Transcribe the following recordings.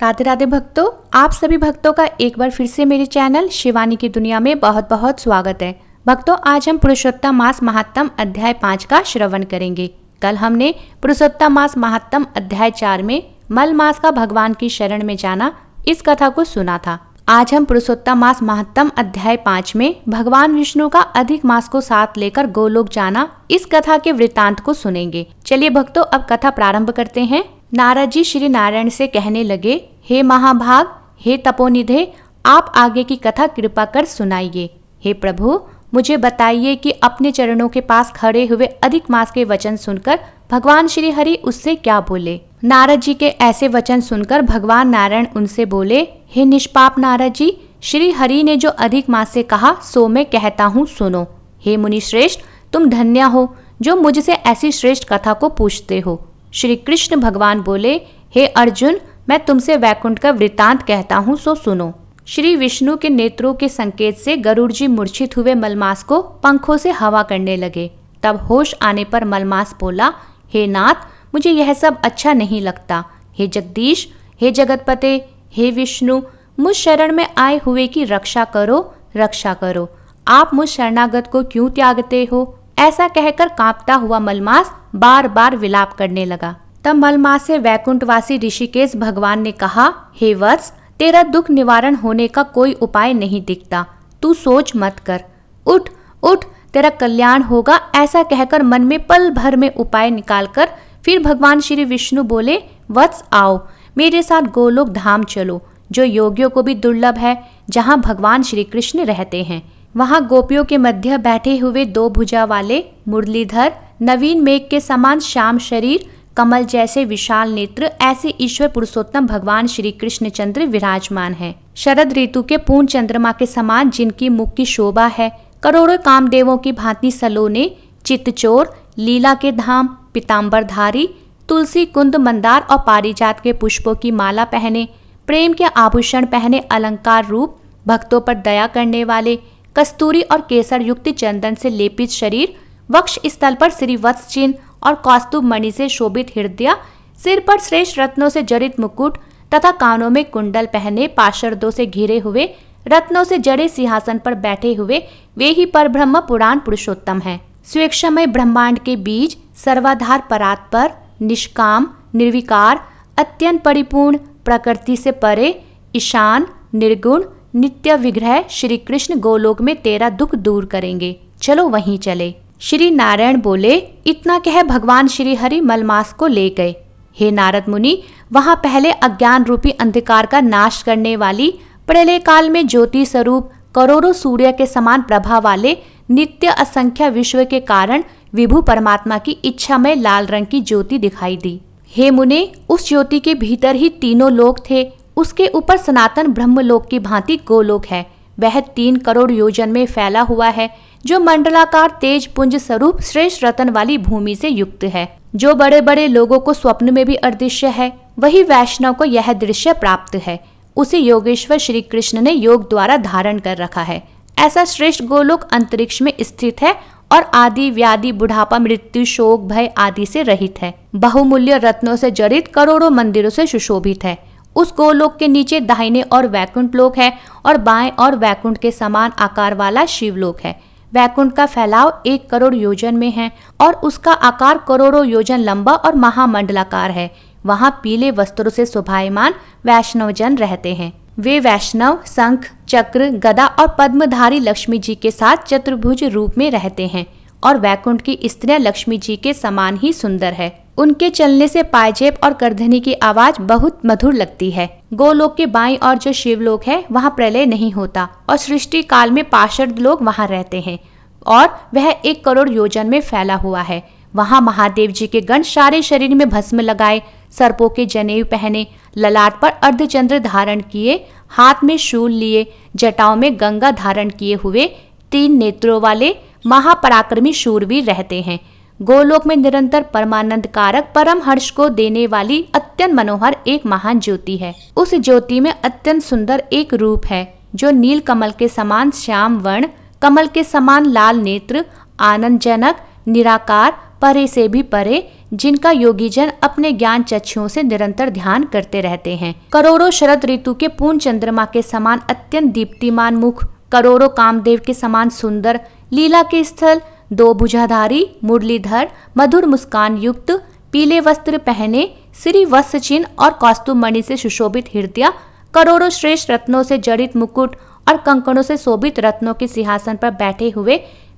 राधे राधे भक्तों, आप सभी भक्तों का एक बार फिर से मेरे चैनल शिवानी की दुनिया में बहुत बहुत स्वागत है। भक्तों, आज हम पुरुषोत्तम मास महात्म अध्याय 5 का श्रवण करेंगे। कल हमने पुरुषोत्तम मास महात्म अध्याय 4 में मल मास का भगवान की शरण में जाना इस कथा को सुना था। आज हम पुरुषोत्तम मास महात्म अध्याय 5 में भगवान विष्णु का अधिक मास को साथ लेकर गोलोक जाना इस कथा के वृतांत को सुनेंगे। चलिए भक्तों, अब कथा प्रारंभ करते हैं। नारद जी श्री नारायण से कहने लगे, हे महाभाग, हे तपोनिधे, आप आगे की कथा कृपा कर सुनाइए। हे प्रभु, मुझे बताइए कि अपने चरणों के पास खड़े हुए अधिक मास के वचन सुनकर भगवान श्री हरि उससे क्या बोले। नारद जी के ऐसे वचन सुनकर भगवान नारायण उनसे बोले, हे निष्पाप नारद जी, श्री हरि ने जो अधिक मास से कहा सो मैं कहता हूँ, सुनो। हे मुनि श्रेष्ठ, तुम धन्य हो जो मुझसे ऐसी श्रेष्ठ कथा को पूछते हो। श्री कृष्ण भगवान बोले, हे अर्जुन, मैं तुमसे वैकुंठ का वृतांत कहता हूँ, सो सुनो। श्री विष्णु के नेत्रों के संकेत से गरुड़ जी मूर्छित हुए मलमास को पंखों से हवा करने लगे। तब होश आने पर मलमास बोला, हे नाथ, मुझे यह सब अच्छा नहीं लगता। हे जगदीश, हे जगतपते, हे विष्णु, मुझ शरण में आए हुए की रक्षा करो, रक्षा करो। आप मुझ शरणागत को क्यों त्यागते हो? ऐसा कहकर कांपता हुआ मलमास बार बार विलाप करने लगा। तब मलमास से वैकुंठवासी ऋषिकेश भगवान ने कहा, हे वत्स, तेरा दुख निवारण होने का कोई उपाय नहीं दिखता। तू सोच मत कर, उठ उठ, तेरा कल्याण होगा। ऐसा कहकर मन में पल भर में उपाय निकालकर फिर भगवान श्री विष्णु बोले, वत्स आओ, मेरे साथ गोलोक धाम चलो, जो योगियों को भी दुर्लभ है, जहाँ भगवान श्री कृष्ण रहते हैं। वहाँ गोपियों के मध्य बैठे हुए 2 भुजा वाले मुरलीधर, नवीन मेघ के समान श्याम शरीर, कमल जैसे विशाल नेत्र, ऐसे ईश्वर पुरुषोत्तम भगवान श्री कृष्ण चंद्र विराजमान है। शरद ऋतु के पूर्ण चंद्रमा के समान जिनकी मुख की शोभा है, करोड़ों कामदेवों की भांति सलोने, चित्तचोर, लीला के धाम, पीताम्बरधारी, तुलसी, कुंद, मंदार और पारिजात के पुष्पों की माला पहने, प्रेम के आभूषण पहने, अलंकार रूप, भक्तों पर दया करने वाले, कस्तूरी और केसर युक्त चंदन से लेपित शरीर, वक्ष स्थल पर श्री वत्स चिन्ह और कौस्तुभ मणि से शोभित हृदय, सिर पर श्रेष्ठ रत्नों से जड़ित मुकुट तथा कानों में कुंडल पहने, पाशर्दों से घिरे हुए, रत्नों से जड़े सिंहासन पर बैठे हुए, वे ही परब्रह्म पुराण पुरुषोत्तम हैं। स्वेच्छामय ब्रह्मांड के बीज, सर्वाधार परात्पर, निष्काम, निर्विकार, अत्यंत परिपूर्ण, प्रकृति से परे, ईशान, निर्गुण, नित्य विग्रह श्री कृष्ण गोलोक में तेरा दुख दूर करेंगे। चलो वहीं चले। श्री नारायण बोले, इतना कह भगवान श्री हरि मलमास को ले गए। हे नारद मुनि, वहां पहले अज्ञान रूपी अंधकार का नाश करने वाली, प्रलय काल में ज्योति स्वरूप, करोड़ों सूर्य के समान प्रभा वाले, नित्य असंख्य विश्व के कारण विभु परमात्मा की इच्छा में लाल रंग की ज्योति दिखाई दी। हे मुने, उस ज्योति के भीतर ही तीनों लोक थे। उसके ऊपर सनातन ब्रह्मलोक की भांति गोलोक है। वह 3 करोड़ योजन में फैला हुआ है, जो मंडलाकार तेज पुंज स्वरूप श्रेष्ठ रतन वाली भूमि से युक्त है, जो बड़े बड़े लोगों को स्वप्न में भी अदृश्य है। वही वैष्णव को यह दृश्य प्राप्त है। उसे योगेश्वर श्री कृष्ण ने योग द्वारा धारण कर रखा है। ऐसा श्रेष्ठ गोलोक अंतरिक्ष में स्थित है और आदि व्याधि, बुढ़ापा, मृत्यु, शोक, भय आदि से रहित है। बहुमूल्य रत्नों से जड़ित करोड़ों मंदिरों से सुशोभित है। उस गोलोक के नीचे दाहिने और वैकुंठ लोक है और बाएं और वैकुंठ के समान आकार वाला शिवलोक है। वैकुंठ का फैलाव 1 करोड़ योजन में है और उसका आकार करोड़ों योजन लंबा और महामंडलाकार है। वहां पीले वस्त्रों से शोभायमान वैष्णव जन रहते हैं। वे वैष्णव शंख, चक्र, गदा और पद्मधारी लक्ष्मी जी के साथ चतुर्भुज रूप में रहते हैं और वैकुंठ की स्त्रियां लक्ष्मी जी के समान ही सुंदर है। उनके चलने से पायजेब और करधनी की आवाज बहुत मधुर लगती है। गोलोक के बाईं ओर जो शिवलोक है, वहाँ प्रलय नहीं होता और सृष्टि काल में पार्षद लोग वहाँ रहते हैं और वह 1 करोड़ योजन में फैला हुआ है। वहाँ महादेव जी के गण सारे शरीर में भस्म लगाए, सर्पों के जनेऊ पहने, ललाट पर अर्धचंद्र धारण किए, हाथ में शूल लिए, जटाओं में गंगा धारण किए हुए, 3 नेत्रों वाले महापराक्रमी शूरवीर रहते हैं। गोलोक में निरंतर परमानंद कारक परम हर्ष को देने वाली अत्यंत मनोहर एक महान ज्योति है। उस ज्योति में अत्यंत सुंदर एक रूप है, जो नील कमल के समान श्याम वर्ण, कमल के समान लाल नेत्र, आनंदजनक, निराकार, परे से भी परे, जिनका योगी जन अपने ज्ञान चक्षुओं से निरंतर ध्यान करते रहते हैं। करोड़ों शरद ऋतु के पूर्ण चंद्रमा के समान अत्यंत दीप्तिमान मुख, करोड़ों कामदेव के समान सुंदर लीला के स्थल, दो भुजाधारी मुरलीधर मधुर मुस्कान युक्त, पीले वस्त्र पहने, श्री वत्स चिन्ह और कौस्तुभ मणि से सुशोभित हृदय, करोड़ों श्रेष्ठ रत्नों से जड़ित मुकुट और कंकणों से शोभित रत्नों के सिंहासन पर बैठे हुए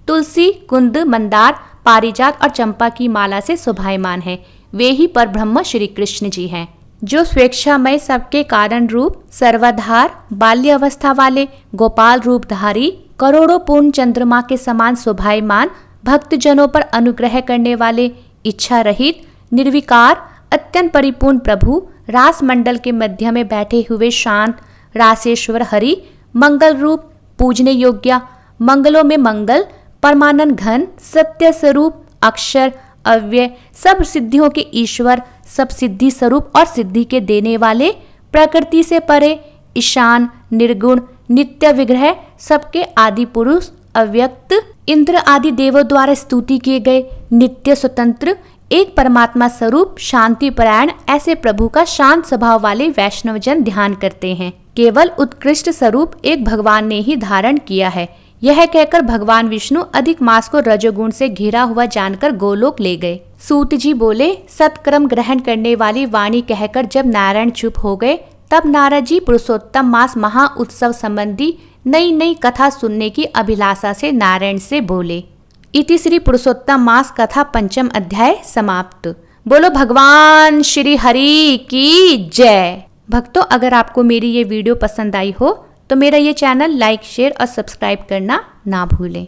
तुलसी, कुंद, मंदार, पारिजात और चंपा की माला से शोभायमान है। वे ही पर ब्रह्म श्री कृष्ण जी हैं, जो स्वेच्छामय सबके कारण रूप, सर्वाधार, बाल्य अवस्था वाले, गोपाल रूपधारी, करोड़ों पूर्ण चंद्रमा के समान शोभायमान, भक्तजनों पर अनुग्रह करने वाले, इच्छा रहित, निर्विकार, अत्यंत परिपूर्ण प्रभु, रास मंडल के मध्य में बैठे हुए शांत रासेश्वर हरि, मंगल रूप, पूजने योग्य, मंगलों में मंगल, परमानंद घन, सत्य स्वरूप, अक्षर, अव्यय, सब सिद्धियों के ईश्वर, सब सिद्धि स्वरूप और सिद्धि के देने वाले, प्रकृति से परे, ईशान, निर्गुण, नित्य विग्रह, सबके आदि पुरुष, अव्यक्त, इंद्र आदि देवों द्वारा स्तुति किए गए, नित्य स्वतंत्र, एक परमात्मा स्वरूप, शांति परायण, ऐसे प्रभु का शांत स्वभाव वाले वैष्णवजन ध्यान करते हैं। केवल उत्कृष्ट स्वरूप एक भगवान ने ही धारण किया है। यह कहकर भगवान विष्णु अधिक मास को रजोगुण से घिरा हुआ जानकर गोलोक ले गए। सूत जी बोले, सत्कर्म ग्रहण करने वाली वाणी कहकर जब नारायण चुप हो गए, तब नारद जी पुरुषोत्तम मास महा उत्सव संबंधी नई नई कथा सुनने की अभिलाषा से नारायण से बोले। इति श्री पुरुषोत्तम मास कथा पंचम अध्याय समाप्त। बोलो भगवान श्री हरि की जय। भक्तों, अगर आपको मेरी ये वीडियो पसंद आई हो तो मेरा ये चैनल लाइक, शेयर और सब्सक्राइब करना ना भूलें।